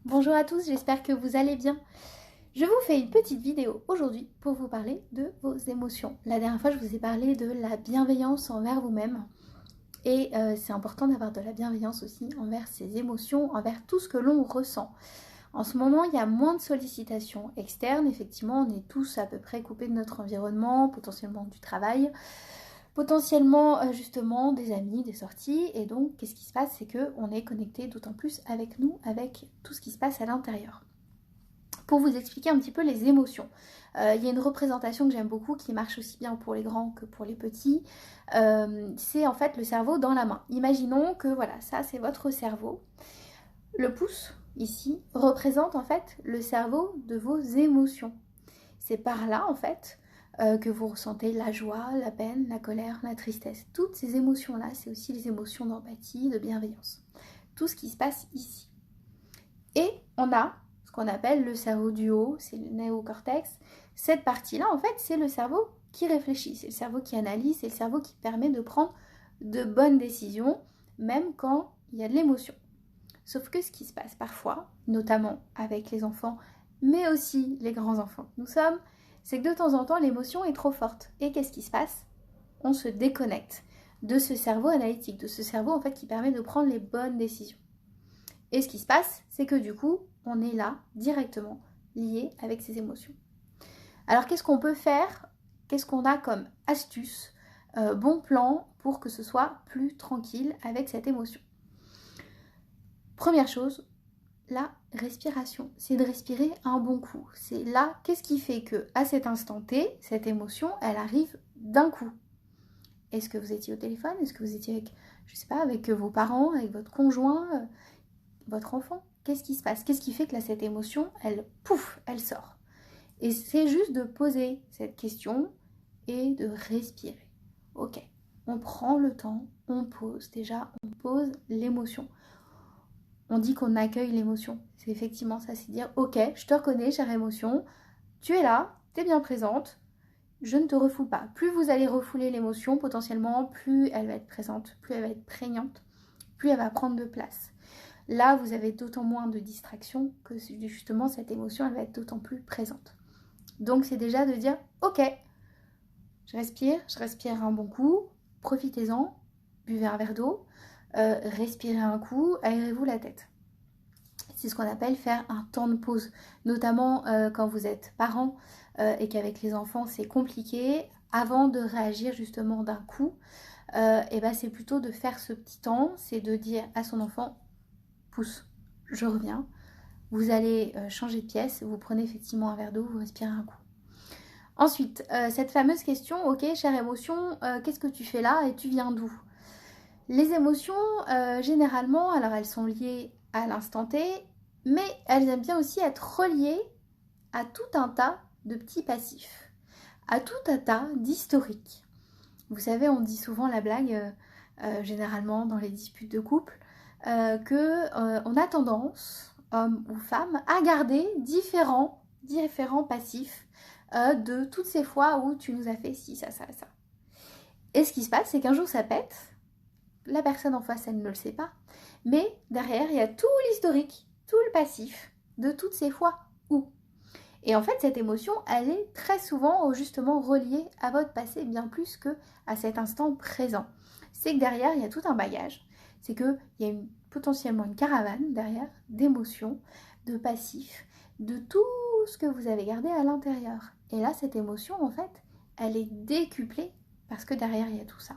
Bonjour à tous, j'espère que vous allez bien. Je vous fais une petite vidéo aujourd'hui pour vous parler de vos émotions. La dernière fois, je vous ai parlé de la bienveillance envers vous-même. Et c'est important d'avoir de la bienveillance aussi envers ses émotions, envers tout ce que l'on ressent. En ce moment, il y a moins de sollicitations externes. Effectivement, on est tous à peu près coupés de notre environnement, potentiellement du travail, potentiellement justement des amis, des sorties. Et donc, qu'est-ce qui se passe? C'est qu'on est connecté d'autant plus avec nous, avec tout ce qui se passe à l'intérieur. Pour vous expliquer un petit peu les émotions. Il y a une représentation que j'aime beaucoup qui marche aussi bien pour les grands que pour les petits. C'est en fait le cerveau dans la main. Imaginons que voilà, ça c'est votre cerveau. Le pouce, ici, représente en fait le cerveau de vos émotions. C'est par là en fait que vous ressentez la joie, la peine, la colère, la tristesse. Toutes ces émotions-là, c'est aussi les émotions d'empathie, de bienveillance. Tout ce qui se passe ici. Et on a ce qu'on appelle le cerveau du haut, c'est le néocortex. Cette partie-là, en fait, c'est le cerveau qui réfléchit, c'est le cerveau qui analyse, c'est le cerveau qui permet de prendre de bonnes décisions, même quand il y a de l'émotion. Sauf que ce qui se passe parfois, notamment avec les enfants, mais aussi les grands-enfants que nous sommes, c'est que de temps en temps, l'émotion est trop forte. Et qu'est-ce qui se passe? On se déconnecte de ce cerveau analytique, de ce cerveau en fait qui permet de prendre les bonnes décisions. Et ce qui se passe, c'est que du coup, on est là directement lié avec ses émotions. Alors qu'est-ce qu'on peut faire? Qu'est-ce qu'on a comme astuce, bon plan pour que ce soit plus tranquille avec cette émotion? Première chose, la respiration. C'est de respirer un bon coup. C'est là, qu'est-ce qui fait que à cet instant T, cette émotion, elle arrive d'un coup? Est-ce que vous étiez au téléphone? Est-ce que vous étiez avec, je sais pas, avec vos parents, avec votre conjoint, votre enfant? Qu'est-ce qui se passe? Qu'est-ce qui fait que là, cette émotion, elle, pouf, elle sort? Et c'est juste de poser cette question et de respirer. Ok, on prend le temps, on pose déjà, on pose l'émotion. On dit qu'on accueille l'émotion. C'est effectivement ça, c'est dire ok, je te reconnais, chère émotion, tu es là, tu es bien présente, je ne te refoule pas. Plus vous allez refouler l'émotion, potentiellement, plus elle va être présente, plus elle va être prégnante, plus elle va prendre de place. Là, vous avez d'autant moins de distractions que justement cette émotion, elle va être d'autant plus présente. Donc, c'est déjà de dire, ok, je respire un bon coup, profitez-en, buvez un verre d'eau, respirez un coup, aérez-vous la tête. C'est ce qu'on appelle faire un temps de pause, notamment quand vous êtes parent et qu'avec les enfants, c'est compliqué. Avant de réagir justement d'un coup, et ben c'est plutôt de faire ce petit temps, c'est de dire à son enfant, pousse, je reviens. Vous allez changer de pièce, vous prenez effectivement un verre d'eau, vous respirez un coup. Ensuite, cette fameuse question, ok, chère émotion, qu'est-ce que tu fais là et tu viens d'où? Les émotions, généralement, alors elles sont liées à l'instant T, mais elles aiment bien aussi être reliées à tout un tas de petits passifs, à tout un tas d'historiques. Vous savez, on dit souvent la blague, généralement dans les disputes de couple, qu'on a tendance, homme ou femme, à garder différents passifs de toutes ces fois où tu nous as fait ci, ça, ça, ça. Et ce qui se passe, c'est qu'un jour ça pète, la personne en face, elle ne le sait pas, mais derrière, il y a tout l'historique, tout le passif de toutes ces fois où. Et en fait, cette émotion, elle est très souvent justement reliée à votre passé, bien plus que à cet instant présent. C'est que derrière, il y a tout un bagage. C'est qu'il y a potentiellement une caravane derrière d'émotions, de passifs, de tout ce que vous avez gardé à l'intérieur. Et là, cette émotion, en fait, elle est décuplée parce que derrière, il y a tout ça.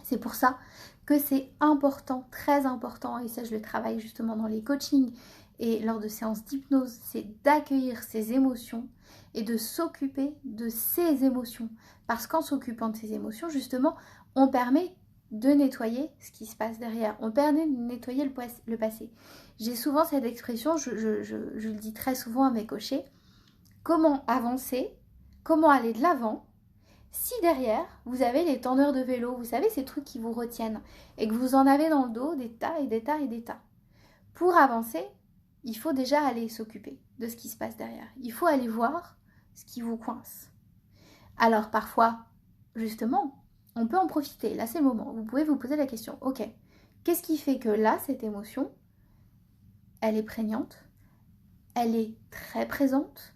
C'est pour ça que c'est important, très important, et ça je le travaille justement dans les coachings et lors de séances d'hypnose, c'est d'accueillir ses émotions et de s'occuper de ses émotions. Parce qu'en s'occupant de ses émotions, justement, on permet de nettoyer ce qui se passe derrière. On permet de nettoyer le passé. J'ai souvent cette expression, je le dis très souvent à mes coachés, comment avancer, comment aller de l'avant, si derrière, vous avez les tendeurs de vélo, vous savez, ces trucs qui vous retiennent, et que vous en avez dans le dos des tas et des tas et des tas. Pour avancer, il faut déjà aller s'occuper de ce qui se passe derrière. Il faut aller voir ce qui vous coince. Alors parfois, justement, on peut en profiter. Là, c'est le moment. Vous pouvez vous poser la question, ok, qu'est-ce qui fait que là, cette émotion, elle est prégnante, elle est très présente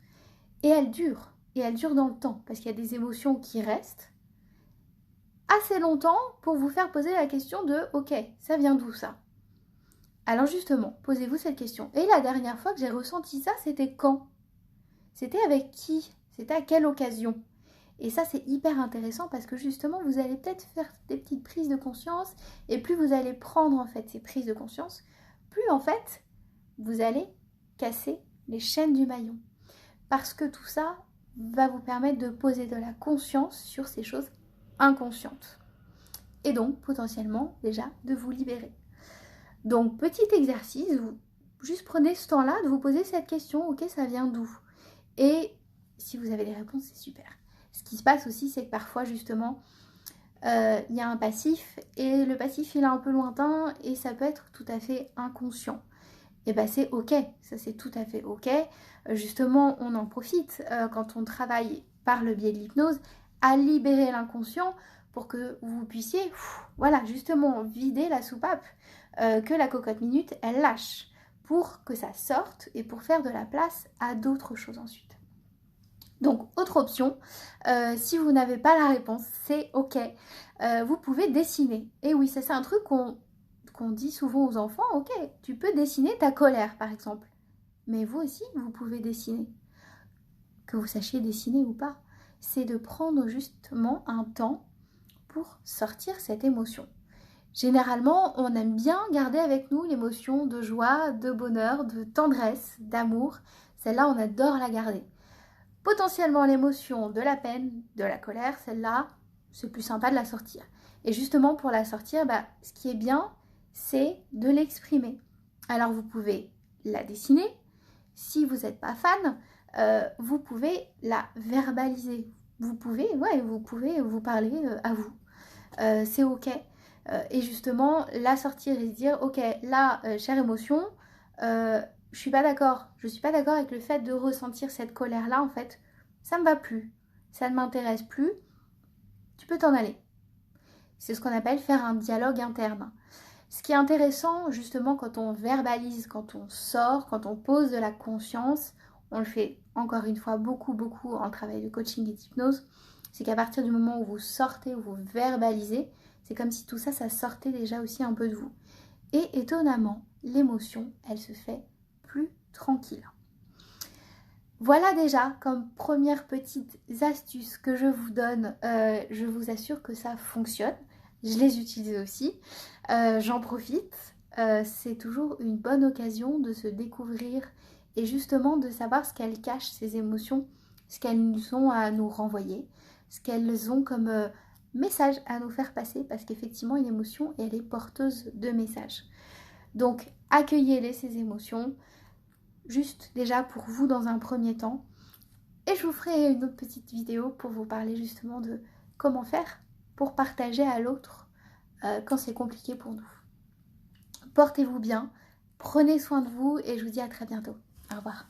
et elle dure. Et elle dure dans le temps parce qu'il y a des émotions qui restent assez longtemps pour vous faire poser la question de « Ok, ça vient d'où ça ?» Alors justement, posez-vous cette question. Et la dernière fois que j'ai ressenti ça, c'était quand? C'était avec qui? C'était à quelle occasion? Et ça, c'est hyper intéressant parce que justement, vous allez peut-être faire des petites prises de conscience et plus vous allez prendre en fait ces prises de conscience, plus en fait, vous allez casser les chaînes du maillon. Parce que tout ça va vous permettre de poser de la conscience sur ces choses inconscientes. Et donc, potentiellement, déjà, de vous libérer. Donc, petit exercice, vous juste prenez ce temps-là de vous poser cette question, ok, ça vient d'où? Et si vous avez des réponses, c'est super. Ce qui se passe aussi, c'est que parfois, justement, il y a un passif, et le passif, il est un peu lointain, et ça peut être tout à fait inconscient. Et bien c'est ok, ça c'est tout à fait ok. Justement, on en profite quand on travaille par le biais de l'hypnose à libérer l'inconscient pour que vous puissiez, voilà, justement vider la soupape que la cocotte minute, elle lâche pour que ça sorte et pour faire de la place à d'autres choses ensuite. Donc, autre option, si vous n'avez pas la réponse, c'est ok. Vous pouvez dessiner. Et oui, ça c'est un truc qu'on dit souvent aux enfants, ok, tu peux dessiner ta colère par exemple, mais vous aussi vous pouvez dessiner, que vous sachiez dessiner ou pas, c'est de prendre justement un temps pour sortir cette émotion. Généralement, on aime bien garder avec nous l'émotion de joie, de bonheur, de tendresse, d'amour, celle-là on adore la garder. Potentiellement l'émotion de la peine, de la colère, celle-là, c'est plus sympa de la sortir. Et justement pour la sortir, ce qui est bien, c'est de l'exprimer. Alors vous pouvez la dessiner. Si vous n'êtes pas fan, vous pouvez la verbaliser. Vous pouvez vous parler à vous. C'est ok. Et justement, la sortir et se dire, ok, là, chère émotion, je suis pas d'accord avec le fait de ressentir cette colère-là, en fait. Ça me va plus. Ça ne m'intéresse plus. Tu peux t'en aller. C'est ce qu'on appelle faire un dialogue interne. Ce qui est intéressant, justement, quand on verbalise, quand on sort, quand on pose de la conscience, on le fait encore une fois beaucoup en travail de coaching et d'hypnose, c'est qu'à partir du moment où vous sortez, où vous verbalisez, c'est comme si tout ça, ça sortait déjà aussi un peu de vous. Et étonnamment, l'émotion, elle se fait plus tranquille. Voilà déjà comme première petite astuce que je vous donne. Je vous assure que ça fonctionne. Je les utilise aussi. J'en profite. C'est toujours une bonne occasion de se découvrir et justement de savoir ce qu'elles cachent, ces émotions, ce qu'elles ont à nous renvoyer, ce qu'elles ont comme message à nous faire passer, parce qu'effectivement une émotion, elle est porteuse de messages. Donc accueillez-les, ces émotions, juste déjà pour vous dans un premier temps. Et je vous ferai une autre petite vidéo pour vous parler justement de comment faire pour partager à l'autre quand c'est compliqué pour nous. Portez-vous bien, prenez soin de vous et je vous dis à très bientôt. Au revoir.